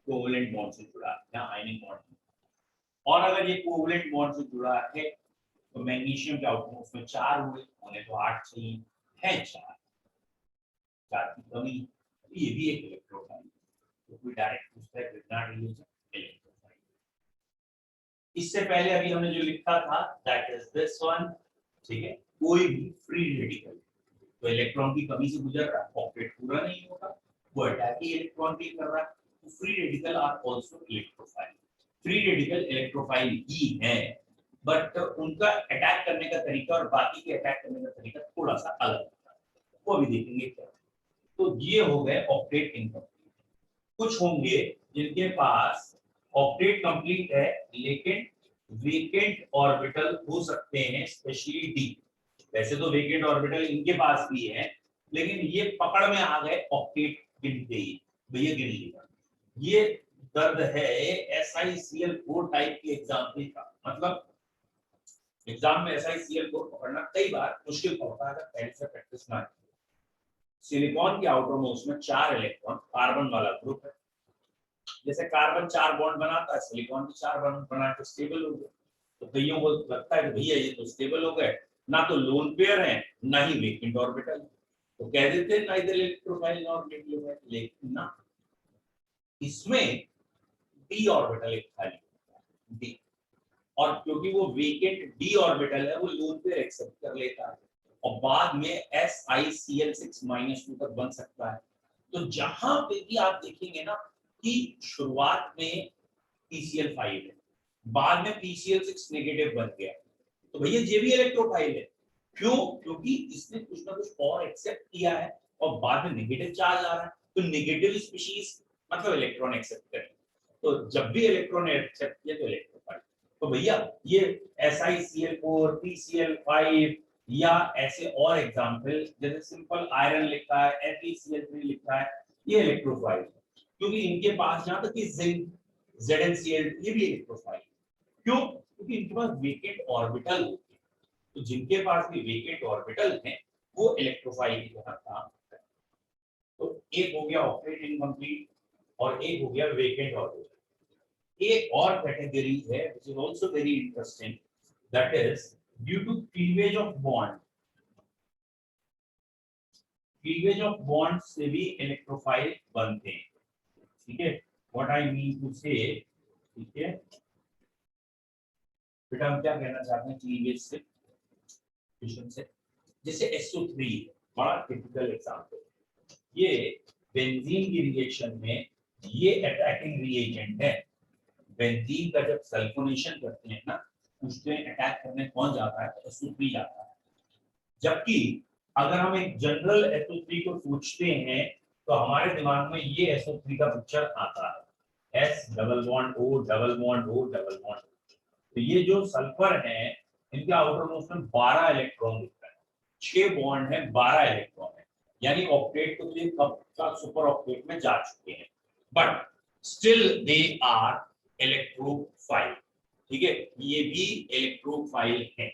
कोवेलेंट बॉन्ड से जुड़ा है या आयनिक बॉन्ड, और अगर ये कोवेलेंट बॉन्ड से जुड़ा है तो मैग्नीशियम के आउटमोस्ट में 4 हुए, होने तो 8 चाहिए, है 4, 4 की कमी, ये भी एक इलेक्ट्रोफाइल। तो कोई डायरेक्ट पूछता है ग्रिग्नार्ड रिएजेंट इलेक्ट्रोफाइल। इससे पहले अभी हमने जो लिखा था दैट इज दिस वन। ठीक है, कोई भी फ्री रेडिकल तो इलेक्ट्रॉन की कमी से गुजर रहा है, ऑक्टेट पूरा नहीं होगा, वो अटैक ही इलेक्ट्रॉन भी कर रहा है, तो free radical are also electrophile. Free radical electrophile ही है, बट उनका अटैक करने का तरीका और बाकी के अटैक करने का तरीका थोड़ा सा अलग होता है, वो भी देखेंगे क्या। तो ये हो गए ऑक्टेट इनकम्प्लीट। कुछ होंगे जिनके पास ऑक्टेट कंप्लीट है लेकिन वेकेंट ऑर्बिटल हो सकते हैं, स्पेशली डी। वैसे तो वेकेंट ऑर्बिटल इनके पास भी है, लेकिन ये पकड़ में आ गए ऑक्टेट गिनते ही, भैया गिन लिया। ये दर्द है SiCl4 टाइप के एग्जाम्पल का। मतलब एग्जाम में SiCl4 पकड़ना कई बार मुश्किल होता है अगर पहले से प्रैक्टिस ना। सिलिकॉन के आउटर मोस्ट में 4 इलेक्ट्रॉन, कार्बन वाला ग्रुप है। जैसे कार्बन 4 बॉन्ड बनाता है, सिलिकॉन भी 4 बॉन्ड बना के स्टेबल हो गया। तो कईयों को लगता है कि भैया ये तो स्टेबल हो गए, ना तो लोन पेयर है ना ही वेकेंट ऑर्बिटल, तो कह देते हैं नाइदर इलेक्ट्रोफाइल नॉर न्यूक्लियोफाइल। लेकिन ना, इसमें डी ऑर्बिटल एक खाली डी, और क्योंकि वो वेकेंट डी ऑर्बिटल है, वो लोन पेयर एक्सेप्ट कर लेता है और बाद में SiCl6-2 तक बन सकता है। तो जहां पे भी आप देखेंगे ना कि शुरुआत में PCl5 है, बाद में PCl6 नेगेटिव बन गया, तो भैया ये भी इलेक्ट्रोफाइल है। क्यों? क्योंकि इसने कुछ ना कुछ और एक्सेप्ट किया है और बाद में नेगेटिव चार्ज आ रहा है, तो नेगेटिव स्पीशीज मतलब इलेक्ट्रॉन एक्सेप्ट करे, तो जब भी इलेक्ट्रॉन एक्सेप्ट किया तो इलेक्ट्रोफाइल। तो भैया ये SiCl4, PCl5 या ऐसे और एग्जांपल, जैसे सिंपल आयरन लिखा है, FeCl3 लिखा है, ये इलेक्ट्रोफाइल है, क्योंकि इनके पास जहां तक कि जिंक ZnCl ये भी इलेक्ट्रोफाइल। क्यों? क्योंकि इनके पास वेकेंट ऑर्बिटल होते हैं, तो जिनके पास भी वेकेंट ऑर्बिटल हैं वो इलेक्ट्रोफाइल की तरह काम करते हैं। तो एक हो गया ऑक्टेट इनकम्प्लीट और एक हो गया वेकेंट ऑर्बिटल। एक और कैटेगरी है which is also very interesting, that is due to cleavage of bond. Cleavage of bond से भी इलेक्ट्रोफाइल बनते हैं। ठीक है, व्हाट आई मीन टू से, ठीक है, बेटा हम क्या कहना चाहते हैं क्लीवेज से, फिशन से। जैसे SO3 बड़ा टिपिकल एग्जांपल, ये बेंजीन की रिएक्शन में ये अटैकिंग रिएजेंट है। बेंजीन का जब सल्फोनेशन करते हैं ना, उसमें अटैक करने कौन जाता है? SO3 जाता है। जबकि अगर हम एक जनरल SO3 को सोचते हैं तो हमारे दिमाग में ये SO3 का पिक्चर आता है, S double bond O double bond O double bond. तो ये जो सल्फर है इनके आउटर मोस्ट में 12 इलेक्ट्रॉन दिखता है, 6 बॉन्ड है 12 इलेक्ट्रॉन है, यानी ऑक्टेट को तो ये कब का सुपर ऑक्टेट में जा चुके हैं, but still they are electrophile. ठीक है, ये भी इलेक्ट्रोफाइल है।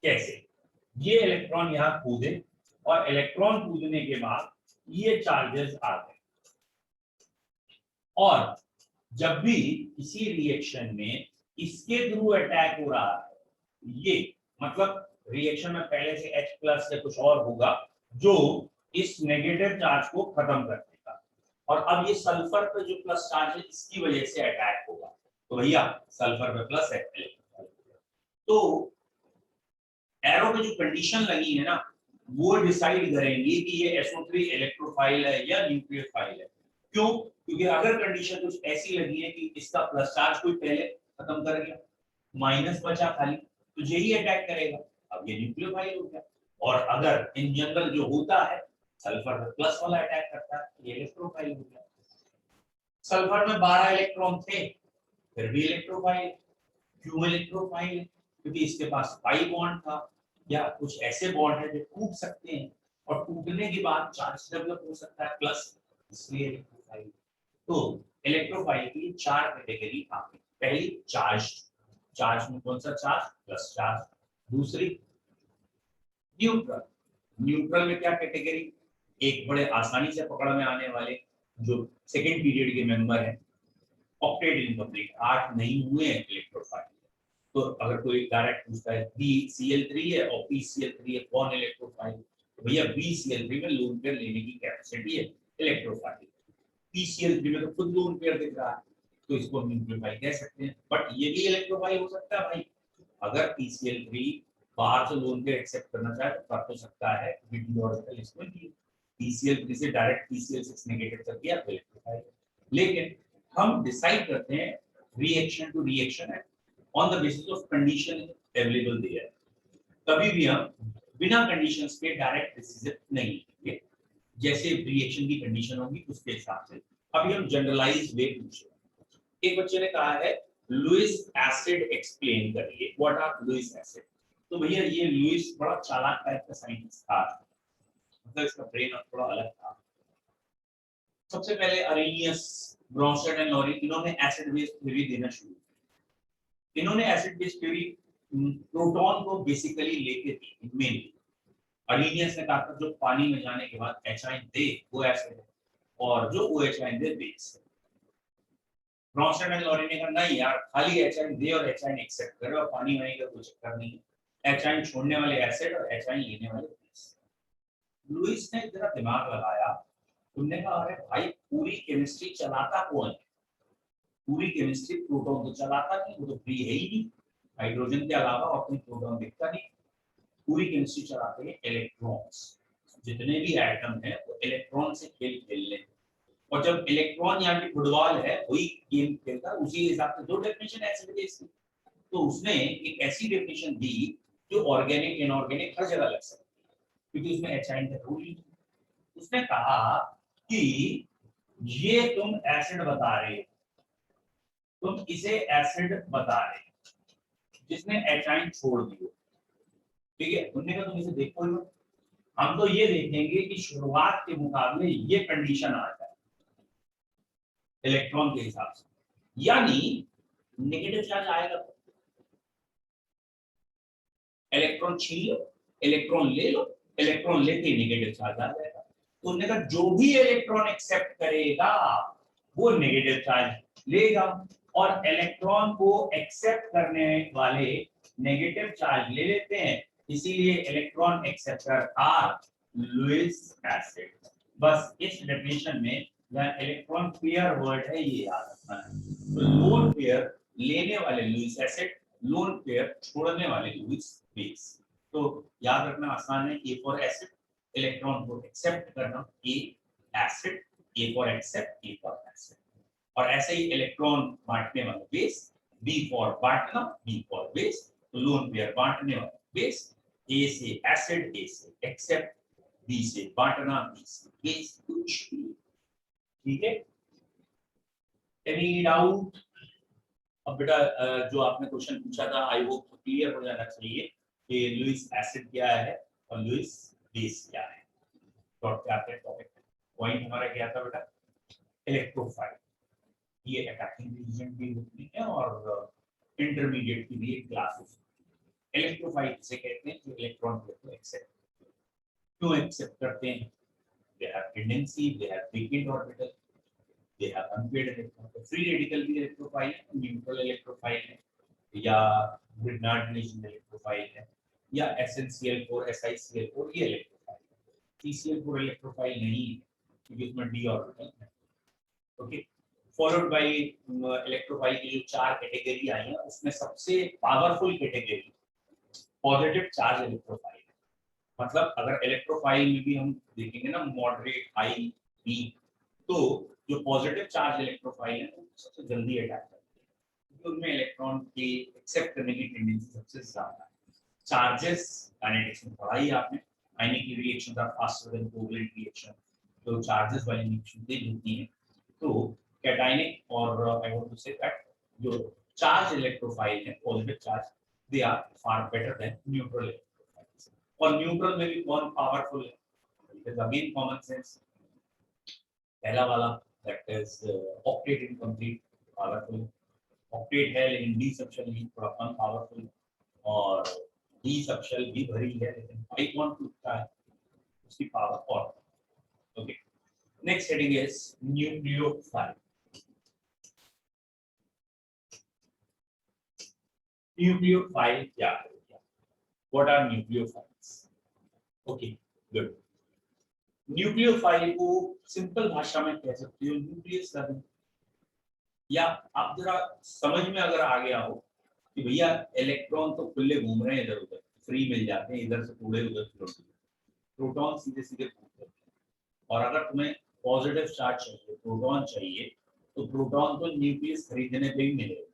कैसे? ये इलेक्ट्रॉन यहां कूदे और इलेक्ट्रॉन कूदने के बाद ये चार्जेस आ गए, और जब भी किसी रिएक्शन में इसके थ्रू अटैक हो रहा है, ये मतलब रिएक्शन में पहले से H+ या कुछ और होगा जो इस नेगेटिव चार्ज को खत्म कर देगा, और अब ये सल्फर पे जो प्लस चार्ज है इसकी वजह से अटैक होगा, तो भैया सल्फर पे प्लस है। तो एरो में जो कंडीशन लगी है ना, वो डिसाइड करेंगी कि ये SO3 इलेक्ट्रोफाइल है या न्यूक्लियोफाइल है। क्यों? क्योंकि अगर कंडीशन कुछ ऐसी लगी है कि इसका प्लस चार्ज कोई पहले खत्म कर गया, माइनस बचा खाली, तो यही अटैक करेगा, अब ये न्यूक्लियोफाइल हो गया। और अगर इन जनरल जो होता है सल्फर में प्लस वाला अटैक करता है, ये इलेक्ट्रोफाइल हो गया। सल्फर में 12 इलेक्ट्रॉन थे, फिर भी इलेक्ट्रोफाइल। क्यों इलेक्ट्रोफाइल? क्योंकि इसके पास पाई बॉन्ड था, या कुछ ऐसे बॉन्ड है जो टूट सकते हैं और टूटने के बाद चार्ज डेवलप हो सकता है प्लस, इसलिए इलेक्ट्रोफाइल। तो इलेक्ट्रोफाइल की 4 कैटेगरी आती है। पहली चार्ज, चार्ज में कौन सा चार्ज? Plus charge. दूसरी न्यूट्रल, न्यूट्रल में क्या कैटेगरी? एक बड़े आसानी से पकड़ में आने वाले जो सेकेंड पीरियड के मेंबर है, ऑक्टेट इनकम्प्लीट, 8 नहीं हुए हैं इलेक्ट्रोफाइल। तो अगर कोई डायरेक्ट पूछता है BCl3 है और PCl3 है, कौन इलेक्ट्रोफाइल? तो भैया BCl3 में लोन पेयर लेने की कैपेसिटी है, इलेक्ट्रोफाइल। PCl3 में तो खुद लोन पेयर दिख रहा है, तो इसको हम न्यूक्लियोफाइल कह सकते हैं। बट ये भी इलेक्ट्रोफाइल हो सकता है भाई, अगर PCl3 बाहर से लोन पेयर एक्सेप्ट करना चाहे तो कर तो सकता है, डी ऑर्बिटल इसमें भी PCl3 से डायरेक्ट PCl6 नेगेटिव कर दिया तो इलेक्ट्रोफाइल। लेकिन हम डिसाइड करते हैं रिएक्शन टू रिएक्शन है on the basis of condition available there। कभी भी हम बिना कंडीशंस के डायरेक्ट डिसीजन नहीं लेंगे, जैसे रिएक्शन की कंडीशन होगी उसके हिसाब से। अभी हम जनरलाइज्ड वे पूछे। एक बच्चे ने कहा है लुईस एसिड एक्सप्लेन करिए, व्हाट आर लुईस एसिड? तो भैया ये लुईस बड़ा चालाक टाइप का साइंटिस्ट था, मतलब इसका ब्रेन थोड़ा अलग था। सबसे पहले अरेनियस, ब्रॉन्स्टेड एंड लॉरी, इन्होंने एसिड बेस थ्योरी देना शुरू। इन्होंने एसिड बेस थ्योरी प्रोटॉन को बेसिकली लेके दी मेनली। अरेनियस ने कहा जो पानी में जाने के बाद H दे वो एसिड है, और जो OH दे बेस है। ब्रॉन्स्टेड एंड लॉरी ने कहा नहीं यार, खाली H दे और H एक्सेप्ट करे और पानी में का कोई चक्कर नहीं है, H छोड़ने वाले एसिड और H लेने वाले बेस। लुईस ने जरा दिमाग लगाया, उन्होंने कहा अरे भाई पूरी केमिस्ट्री चलाता कौन है? पूरी केमिस्ट्री प्रोटॉन तो चलाता नहीं, वो तो फ्री है ही नहीं, हाइड्रोजन के अलावा और कोई प्रोटॉन दिखता नहीं। पूरी केमिस्ट्री चलाते हैं इलेक्ट्रॉन्स, जितने भी एटम है वो इलेक्ट्रॉन से खेल खेल ले, और जब इलेक्ट्रॉन यहाँ की फुटबॉल है वही गेम खेलता है, उसी हिसाब से दो डेफिनेशन एसिड बेस की। तो उसने एक ऐसी डेफिनेशन दी जो ऑर्गेनिक इनऑर्गेनिक हर जगह लग सकती है, क्योंकि उसमें एच का रूल ही। उसने कहा कि ये तुम एसिड बता रहे हो, तुम इसे एसिड बता रहे जिसने एचाइन छोड़ दिया, ठीक है? उन्होंने कहा तुम इसे देखो ही, हम तो ये देखेंगे कि शुरुआत के मुकाबले ये कंडीशन आ जाए इलेक्ट्रॉन के हिसाब से, यानी नेगेटिव चार्ज आएगा तो इलेक्ट्रॉन छीन लो, इलेक्ट्रॉन ले लो, इलेक्ट्रॉन लेके नेगेटिव चार्ज आ जाएगा। तो उन्होंने कहा जो भी इलेक्ट्रॉन एक्सेप्ट करेगा वो नेगेटिव चार्ज लेगा, और इलेक्ट्रॉन को एक्सेप्ट करने वाले नेगेटिव चार्ज ले लेते हैं, इसीलिए electron acceptor are Lewis acid. बस इस डेफिनेशन में जहां इलेक्ट्रॉन पेयर वर्ड है ये याद रखना है, तो लोन पेयर लेने वाले लुईस एसिड, लोन पेयर छोड़ने वाले लुईस बेस। तो याद रखना आसान है, ए फॉर एसिड, इलेक्ट्रॉन को एक्सेप्ट करना, A acid, A for accept, A for acid. और ऐसे ही इलेक्ट्रॉन बांटने वाला बेस, बी फॉर बांटना, बी फॉर बेस। तो लोन पेयर बांटने वाला बेस, ए से एसिड, ए से एक्सेप्ट, बी से बांटना, बी से बेस, कुछ भी। ठीक है, एनी डाउट? अब बेटा जो आपने क्वेश्चन पूछा था, आई होप क्लियर हो जाना चाहिए कि लुईस एसिड क्या है और लुईस बेस क्या है। डॉट पे आते हैं टॉपिक। पॉइंट हमारा क्या था बेटा? इलेक्ट्रोफाइल, ये अटैकिंग रीजन भी होती है और इंटरमीडिएट की भी एक क्लास होती है। इलेक्ट्रोफाइल से कहते हैं जो इलेक्ट्रॉन को एक्सेप्ट, क्यों एक्सेप्ट करते हैं? They have tendency, they have vacant orbital, they have unpaired electron। तो फ्री रेडिकल भी इलेक्ट्रोफाइल है, न्यूट्रल इलेक्ट्रोफाइल है, या ग्रिग्नार्ड रिलेशन इलेक्ट्रोफाइल है, या SnCl4 SiCl4 ये इलेक्ट्रोफाइल है। CCl4 इलेक्ट्रोफाइल नहीं है क्योंकि उसमें d ऑर्बिटल है। ओके, फॉलोड बाय इलेक्ट्रोफाइल की जो चार कैटेगरी आई है उसमें सबसे powerful category positive charge electrophile है। मतलब अगर इलेक्ट्रोफाइल में भी हम देखेंगे ना, मॉडरेट, हाई, वीक, तो जो पॉजिटिव चार्ज इलेक्ट्रोफाइल है वो सबसे जल्दी अटैक करते हैं क्योंकि उनमें इलेक्ट्रॉन की एक्सेप्ट करने की टेंडेंसी सबसे ज्यादा है। चार्जेस काइनेटिक्स में पढ़ा ही आपने, आयनिक reactions are faster than covalent reaction. तो चार्जेस वाली रिएक्शन तेज होती है। तो कैटायनिक और I want to say that जो चार्ज इलेक्ट्रोफाइल है, positive charge, they are far better than neutral electrophiles. और न्यूट्रल में भी कौन पावरफुल है? It is again common sense. पहला वाला that is octet incomplete, powerful। octet है लेकिन d सबशेल नहीं, थोड़ा कम पावरफुल। और d सबशेल भी भरी है लेकिन 5 बॉन्ड टूटता है, उसकी पावर और। Okay, next heading is nucleophile. Nucleophile क्या है? What are nucleophiles? Okay, good. Nucleophile को सिंपल भाषा में कह सकते हो न्यूक्लियस का, या आप जरा समझ में अगर आ गया हो कि भैया इलेक्ट्रॉन तो खुले घूम रहे हैं इधर उधर, फ्री मिल जाते हैं, इधर से थोड़े उधर से प्रोटॉन सीधे सीधे घूमते हैं। और अगर तुम्हें पॉजिटिव चार्ज चाहिए, प्रोटॉन चाहिए, तो प्रोटॉन तो न्यूक्लियस खरीदने पे ही मिलेगा।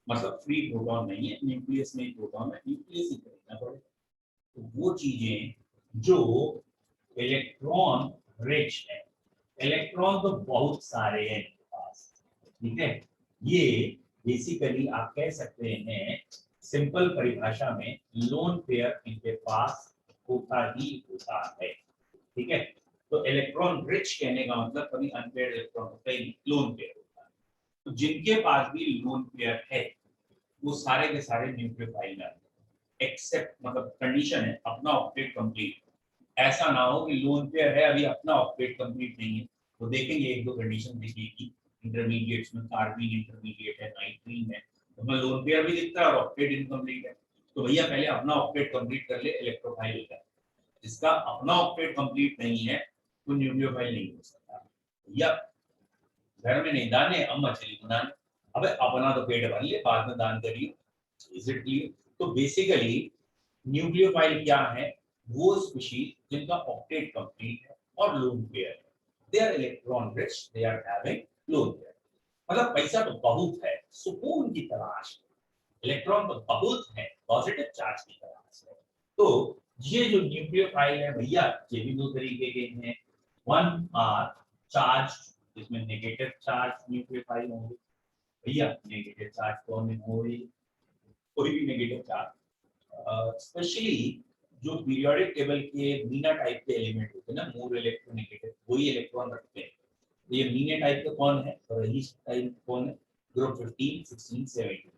मतलब फ्री प्रोटॉन नहीं है, न्यूक्लियस में ही प्रोटॉन है, न्यूक्लियस ही खरीदना पड़ेगा। तो वो चीजें जो इलेक्ट्रॉन रिच है, इलेक्ट्रॉन तो बहुत सारे हैं इनके पास, ठीक है, ये बेसिकली आप कह सकते हैं सिंपल परिभाषा में लोन पेयर इनके पास होता ही होता है। ठीक है, तो इलेक्ट्रॉन रिच कहने का मतलब कभी अनपेयर्ड इलेक्ट्रॉन होता ही नहीं, लोन पेयर होता है। तो जिनके पास भी लोन पेयर है वो सारे के सारे न्यूक्लियोफाइल में, एक्सेप्ट मतलब कंडीशन है अपना ऑक्टेट कंप्लीट। ऐसा ना हो कि लोन पेयर है अभी अपना ऑक्टेट कंप्लीट नहीं है, तो देखेंगे एक दो कंडीशन दिखेगी इंटरमीडिएट्स में, कार्बीन इंटरमीडिएट है, नाइट्रीन है, तो मैं लोन पेयर भी दिखता है और ऑक्टेट इनकम्प्लीट है। तो भैया पहले अपना ऑक्टेट कंप्लीट कर ले, इलेक्ट्रोफाइल होता है। जिसका अपना ऑक्टेट कंप्लीट नहीं है तो न्यूक्लियोफाइल नहीं हो सकता। या घर में नहीं दाने, अम्मा चली बनाने, अबे अपना तो पेट भर ले, बाद में दान करिए। Is it clear? तो बेसिकली न्यूक्लियोफाइल क्या है? वो स्पीशीज जिनका ऑक्टेट कंप्लीट है और लोन पेयर है, they are electron rich, they are having lone pair. मतलब पैसा तो बहुत है, सुकून की तलाश है, इलेक्ट्रॉन तो बहुत है, पॉजिटिव चार्ज की तलाश है। तो ये जो न्यूक्लियोफाइल है भैया, ये भी दो तरीके के हैं। वन आर चार्ज, जिसमें नेगेटिव चार्ज न्यूक्लियोफाइल होंगे। भैया नेगेटिव चार्ज कौन होंगे? कोई भी नेगेटिव चार्ज, स्पेशली जो पीरियोडिक टेबल के मीना टाइप के एलिमेंट होते हैं ना, मोर इलेक्ट्रोनेगेटिव, वही इलेक्ट्रॉन रखते हैं। तो ये मीना टाइप का कौन है और रईस टाइप कौन है? ग्रुप 15, 16, 17।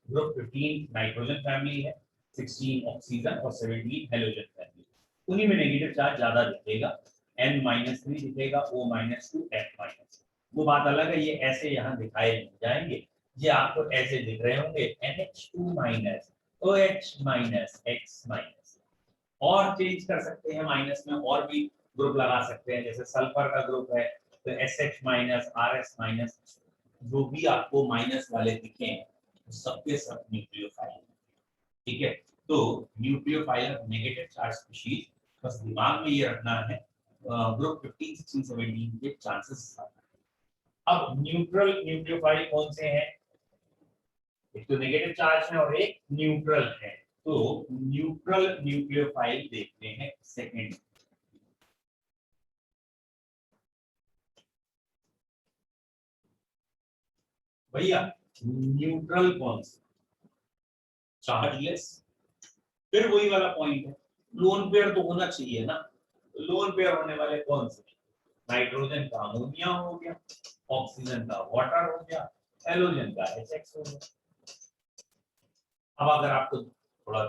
ग्रुप 15 नाइट्रोजन फैमिली है, 16 ऑक्सीजन और 17 हेलोजन फैमिली। उन्हीं में नेगेटिव चार्ज ज्यादा दिखेगा, N-3 दिखेगा, O-2, F-। वो बात अलग है, ये ऐसे यहाँ दिखाए नहीं जाएंगे, ये आपको ऐसे दिख रहे होंगे, NH2-, OH-, X-। और चेंज कर सकते हैं माइनस में, और भी ग्रुप लगा सकते हैं, जैसे सल्फर का ग्रुप है तो SH-, RS-। जो भी आपको माइनस वाले दिखे सबके सब न्यूक्लियोफाइल, ठीक है। तो nucleophile of negative charge species, बस दिमाग में ये रखना है, ग्रुप 15, 16, 17 के चांसेस। अब न्यूट्रल न्यूक्लियोफाइल कौन से हैं? एक तो नेगेटिव चार्ज है और एक न्यूट्रल है। तो न्यूट्रल न्यूक्लियोफाइल देखते हैं सेकेंड। भैया न्यूट्रल कौन से? चार्जलेस। फिर वही वाला पॉइंट है, लोन पेयर तो होना चाहिए ना। लोन पेयर होने वाले कौन से? नाइट्रोजन का अमोनिया हो गया, ऑक्सीजन का वाटर हो गया, हेलोजन का HX हो गया। अब अगर आपको थोड़ा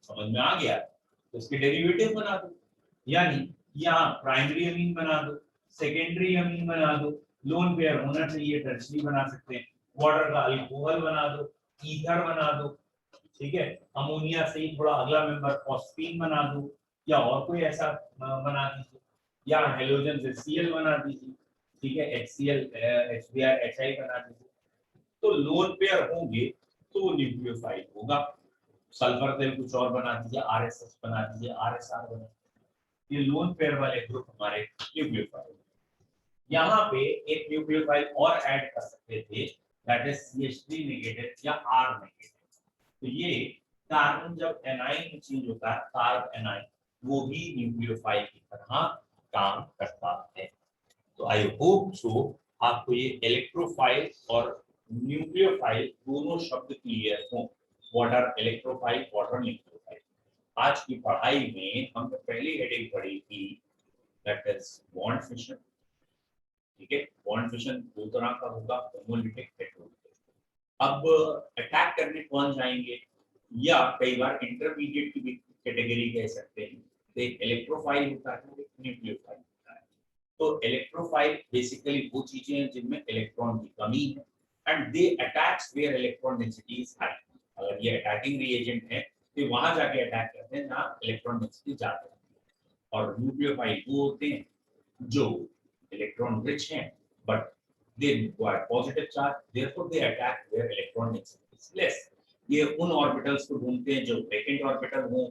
समझ में आ गया तो इसके डेरिवेटिव बना दो, यानी यहाँ प्राइमरी अमीन बना दो, सेकेंडरी अमीन बना दो, लोन पेयर होना चाहिए, टर्शरी बना सकते हैं, वाटर का अल्कोहल बना दो, ईथर बना दो, ठीक है। अमोनिया से ही थोड़ा अगला मेंबर फॉस्फीन बना दो, या और कोई ऐसा बना दीजिए, या हेलोजन से Cl बना दीजिए, ठीक है, HCl HBr HI बना दीजिए। तो लोन पेयर होंगे तो वो न्यूक्लियोफाइल होगा। सल्फर तेल कुछ और बना दीजिए, RSS बना दीजिए, RSR बना दीजिए, ये लोन पेयर वाले ग्रुप हमारे न्यूक्लियोफाइल। यहाँ पे एक न्यूक्लियोफाइल और ऐड कर सकते थे, दैट इज CH3 नेगेटिव या R नेगेटिव। तो ये कार्बन जब एनाइन में चेंज होता है, कार्ब एनाइन, वो भी न्यूक्लियोफाइल की तरह काम करता है। तो आई होप सो आपको ये इलेक्ट्रोफाइल और न्यूक्लियोफाइल दोनों शब्द क्लियर हो। What are electrophile, what are nucleophile. आज की पढ़ाई में हमने पहली हेडिंग पढ़ी थी, दैट इज बॉन्ड फिशन, ठीक है। बॉन्ड फिशन दो तरह का होगा, होमोलिटिक, हेटेरोलिटिक। अब अटैक करने कौन जाएंगे, या कई बार इंटरमीडिएट की भी कैटेगरी कह सकते हैं। तो एक इलेक्ट्रोफाइल होता है, एक न्यूक्लियोफाइल होता है। तो इलेक्ट्रोफाइल बेसिकली वो चीजें हैं जिनमें इलेक्ट्रॉन की कमी है, and they attacks where electron density is high. अगर ये अटैकिंग रिएजेंट है तो वहां जाके अटैक करते हैं जहां इलेक्ट्रॉन डेंसिटी ज्यादा है। और न्यूक्लियोफाइल वो होते हैं जो इलेक्ट्रॉन रिच हैं, but they require positive charge, therefore they attack where electron density is less. ये उन ऑर्बिटल्स को ढूंढते हैं जो वैकेंट ऑर्बिटल हो।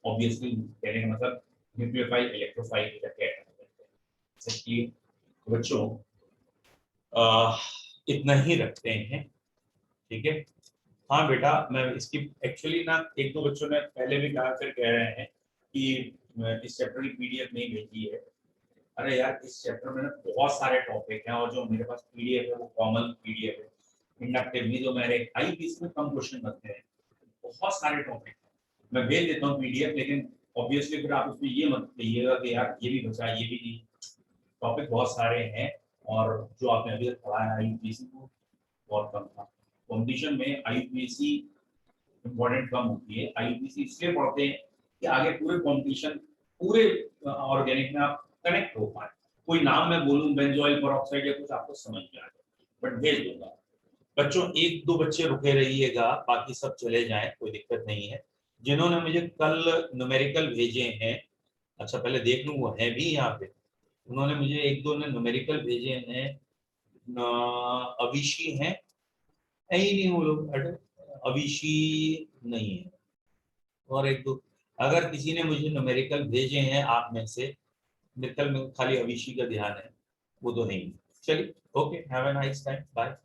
ऑब्वियसली कहने का मतलब न्यूक्लियोफाइल इलेक्ट्रोफाइल की तरह अटैक करते हैं। इसलिए बच्चों इतना ही रखते हैं, ठीक है। हाँ बेटा, मैं इसकी एक्चुअली ना एक दो बच्चों ने पहले भी कहा, फिर कह रहे हैं कि इस चैप्टर की PDF नहीं भेजी है। अरे यार, इस चैप्टर में ना बहुत सारे टॉपिक हैं, और जो मेरे पास PDF है वो कॉमन PDF है। इंडक्टिवली जो मेरे IUPAC में कम क्वेश्चन बनते हैं, बहुत सारे टॉपिक हैं। मैं भेज देता हूँ PDF, लेकिन ऑब्वियसली फिर आप उसमें ये मत कहिएगा कि यार ये भी बचा, ये भी नहीं। टॉपिक बहुत सारे हैं, और जो आपने अभी तक पढ़ा है IUPAC को बहुत कम था। कॉम्पिटिशन में IUPAC इम्पोर्टेंट कम होती है। IUPAC इसलिए पढ़ते हैं कि आगे पूरे कॉम्पिटिशन, पूरे ऑर्गेनिक में आप कनेक्ट हो पाए। कोई नाम मैं बोलूं, बेंजोइल पेरोक्साइड या कुछ, आपको समझ में आ जाए, बट भेज दूंगा। बच्चों एक दो बच्चे रुके रहिएगा, बाकी सब चले जाएं, कोई दिक्कत नहीं है। जिन्होंने मुझे कल न्यूमेरिकल भेजे हैं, अच्छा पहले देख लूं वो है भी यहाँ पे। उन्होंने मुझे एक दो ने न्यूमेरिकल भेजे हैं, अविशी हैं, है ही नहीं वो लोग, अविशी नहीं है, और एक दो। अगर किसी ने मुझे न्यूमेरिकल भेजे हैं आप में से, निकल में खाली अविशी का ध्यान है, वो तो नहीं। चलिए, okay, have a nice time, bye.